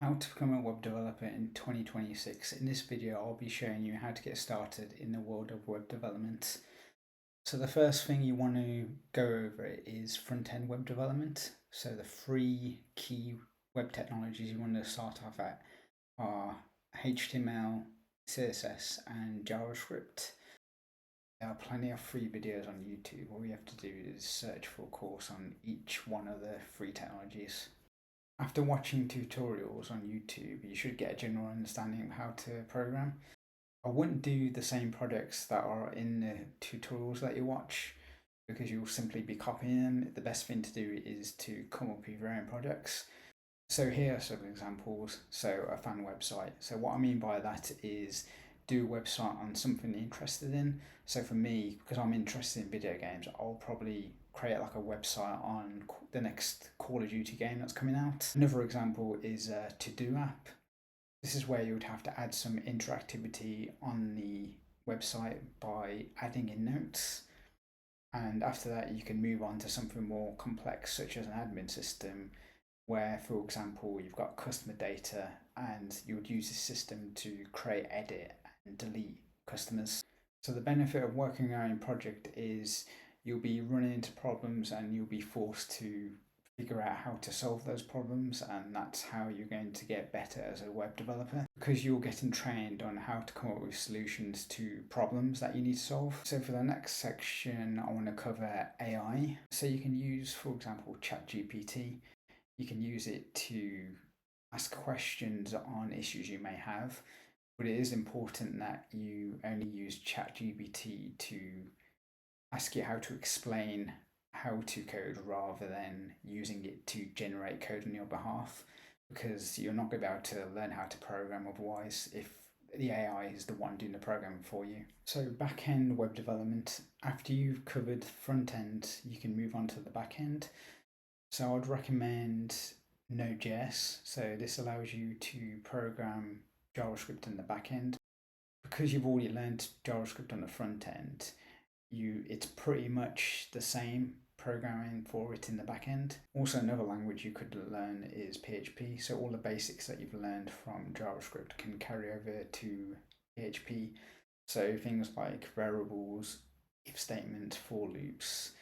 How to become a web developer in 2026. In this video, I'll be showing you how to get started in the world of web development. So the first thing you want to go over is front-end web development. So the three key web technologies you want to start off at are HTML, CSS, and JavaScript. There are plenty of free videos on YouTube. All you have to do is search for a course on each one of the three technologies. After watching tutorials on YouTube, you should get a general understanding of how to program. I wouldn't do the same projects that are in the tutorials that you watch because you'll simply be copying them. The best thing to do is to come up with your own projects. So here are some examples. So a fan website. So what I mean by that is do a website on something you're interested in. So for me, because I'm interested in video games, I'll probably create like a website on the next Call of Duty game that's coming out. Another example is a to-do app. This is where you would have to add some interactivity on the website by adding in notes. And after that, you can move on to something more complex, such as an admin system, where, for example, you've got customer data and you would use this system to create, edit, and delete customers. So the benefit of working on your own project is you'll be running into problems and you'll be forced to figure out how to solve those problems, and that's how you're going to get better as a web developer, because you're getting trained on how to come up with solutions to problems that you need to solve. So for the next section, I want to cover AI. So you can use, for example, ChatGPT. You can use it to ask questions on issues you may have, but it is important that you only use ChatGPT to ask it how to explain how to code rather than using it to generate code on your behalf, because you're not going to be able to learn how to program otherwise if the AI is the one doing the programming for you. So back-end web development, after you've covered front end, you can move on to the back end. So I'd recommend Node.js. So this allows you to program JavaScript in the back end. Because you've already learned JavaScript on the front end, it's pretty much the same programming for it in the back end. Also, another language you could learn is PHP. So all the basics that you've learned from JavaScript can carry over to PHP. So things like variables, if statements, for loops,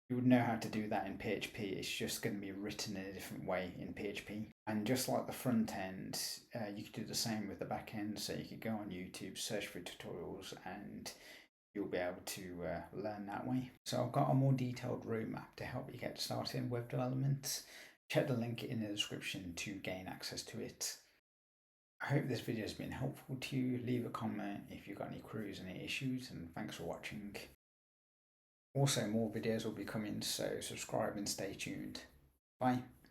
you would know how to do that in PHP. It's just going to be written in a different way in PHP. And just like the front end, you could do the same with the back end. So you could go on YouTube, search for tutorials, and you'll be able to learn that way. So I've got a more detailed roadmap to help you get started in web development. Check the link in the description to gain access to it. I hope this video has been helpful to you. Leave a comment if you've got any queries, any issues, and thanks for watching. Also, more videos will be coming, so subscribe and stay tuned. Bye.